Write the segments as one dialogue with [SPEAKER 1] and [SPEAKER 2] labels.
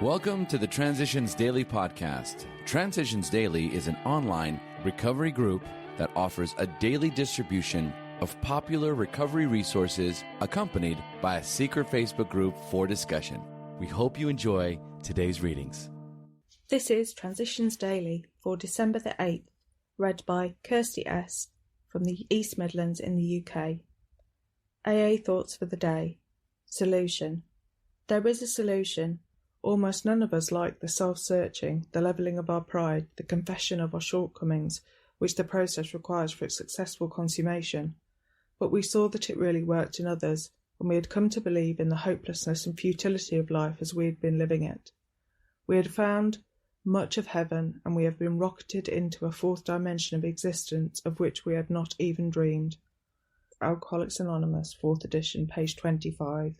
[SPEAKER 1] Welcome to the Transitions Daily podcast. Transitions Daily is an online recovery group that offers a daily distribution of popular recovery resources accompanied by a secret Facebook group for discussion. We hope you enjoy today's readings.
[SPEAKER 2] This is Transitions Daily for December the 8th, read by Kirsty S. from the East Midlands in the UK. AA Thoughts for the Day. Solution. There is a solution. Almost none of us like the self-searching, the levelling of our pride, the confession of our shortcomings, which the process requires for its successful consummation. But we saw that it really worked in others, and we had come to believe in the hopelessness and futility of life as we had been living it. We had found much of heaven, and we have been rocketed into a fourth dimension of existence of which we had not even dreamed. Alcoholics Anonymous, 4th edition, page 25.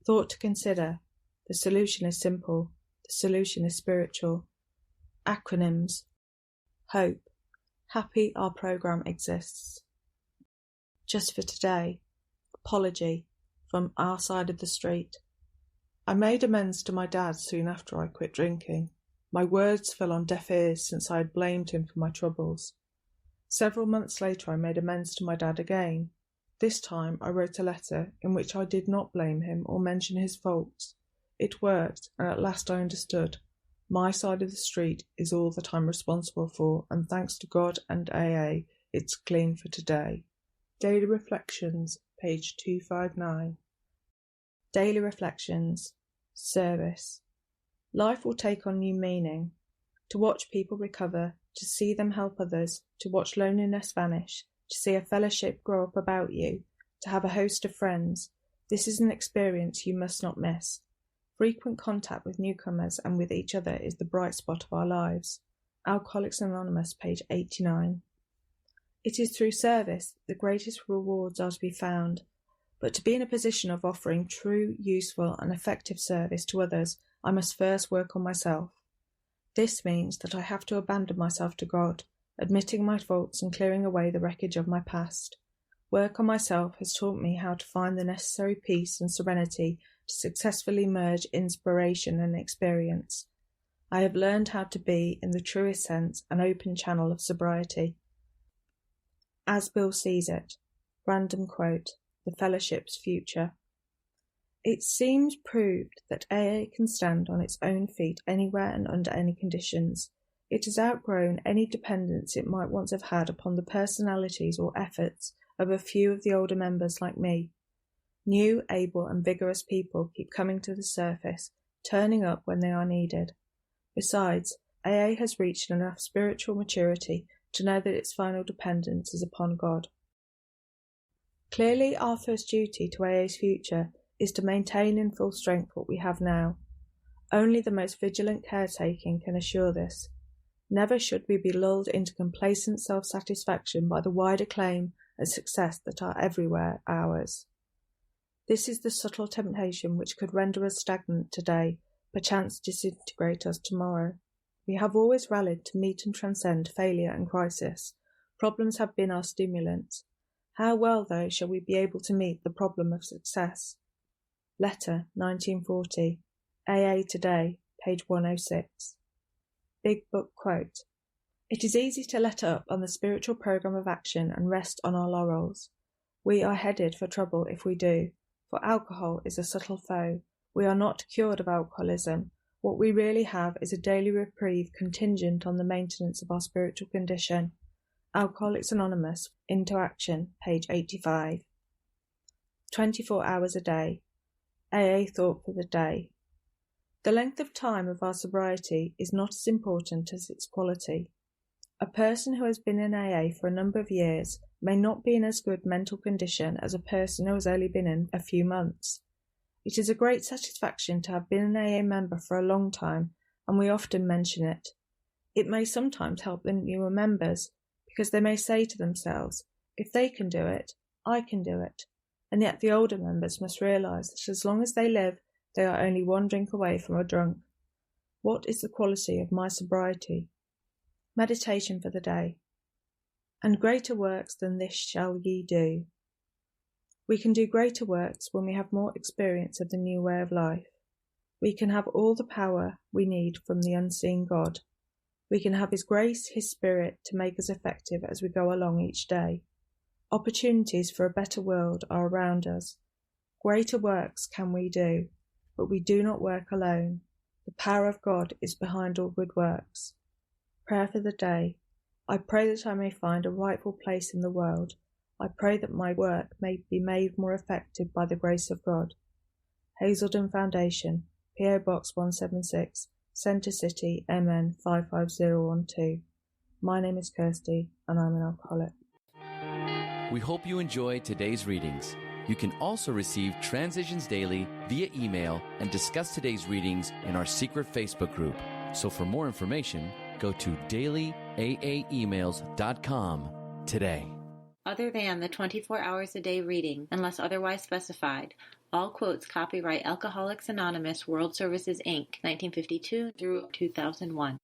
[SPEAKER 2] Thought to consider. The solution is simple. The solution is spiritual. Acronyms. Hope. Happy our program exists. Just for today. Apology. From our side of the street. I made amends to my dad soon after I quit drinking. My words fell on deaf ears since I had blamed him for my troubles. Several months later I made amends to my dad again. This time I wrote a letter in which I did not blame him or mention his faults. It worked, and at last I understood. My side of the street is all that I'm responsible for, and thanks to God and AA, it's clean for today. Daily Reflections, page 259. Daily Reflections. Service. Life will take on new meaning. To watch people recover, to see them help others, to watch loneliness vanish, to see a fellowship grow up about you, to have a host of friends. This is an experience you must not miss. Frequent contact with newcomers and with each other is the bright spot of our lives. Alcoholics Anonymous, page 89. It is through service the greatest rewards are to be found, but to be in a position of offering true, useful and effective service to others, I must first work on myself. This means that I have to abandon myself to God, admitting my faults and clearing away the wreckage of my past. Work on myself has taught me how to find the necessary peace and serenity to successfully merge inspiration and experience. I have learned how to be, in the truest sense, an open channel of sobriety. As Bill sees it. Random quote. The Fellowship's Future. It seems proved that AA can stand on its own feet anywhere and under any conditions. It has outgrown any dependence it might once have had upon the personalities or efforts of a few of the older members like me. New, able and vigorous people keep coming to the surface, turning up when they are needed. Besides, AA has reached enough spiritual maturity to know that its final dependence is upon God. Clearly, our first duty to AA's future is to maintain in full strength what we have now. Only the most vigilant caretaking can assure this. Never should we be lulled into complacent self-satisfaction by the wide acclaim and success that are everywhere ours. This is the subtle temptation which could render us stagnant today, perchance disintegrate us tomorrow. We have always rallied to meet and transcend failure and crisis. Problems have been our stimulants. How well, though, shall we be able to meet the problem of success? Letter, 1940. AA Today, page 106. Big Book quote. It is easy to let up on the spiritual program of action and rest on our laurels. We are headed for trouble if we do. For alcohol is a subtle foe. We are not cured of alcoholism. What we really have is a daily reprieve contingent on the maintenance of our spiritual condition. Alcoholics Anonymous, Into Action, page 85. 24 hours a day. AA Thought for the Day. The length of time of our sobriety is not as important as its quality. A person who has been in AA for a number of years may not be in as good mental condition as a person who has only been in a few months. It is a great satisfaction to have been an AA member for a long time, and we often mention it. It may sometimes help the newer members, because they may say to themselves, if they can do it, I can do it. And yet the older members must realise that as long as they live, they are only one drink away from a drunk. What is the quality of my sobriety? Meditation for the day. And greater works than this shall ye do. We can do greater works when we have more experience of the new way of life. We can have all the power we need from the unseen God. We can have His grace, His Spirit to make us effective as we go along each day. Opportunities for a better world are around us. Greater works can we do, but we do not work alone. The power of God is behind all good works. Prayer for the day. I pray that I may find a rightful place in the world. I pray that my work may be made more effective by the grace of God. Hazelden Foundation, P.O. Box 176, Centre City, MN 55012. My name is Kirsty, and I'm an alcoholic.
[SPEAKER 1] We hope you enjoyed today's readings. You can also receive Transitions Daily via email and discuss today's readings in our secret Facebook group. So for more information, go to dailyaaemails.com today.
[SPEAKER 3] Other than the 24 hours a day reading, unless otherwise specified, all quotes copyright Alcoholics Anonymous World Services, Inc., 1952 through 2001.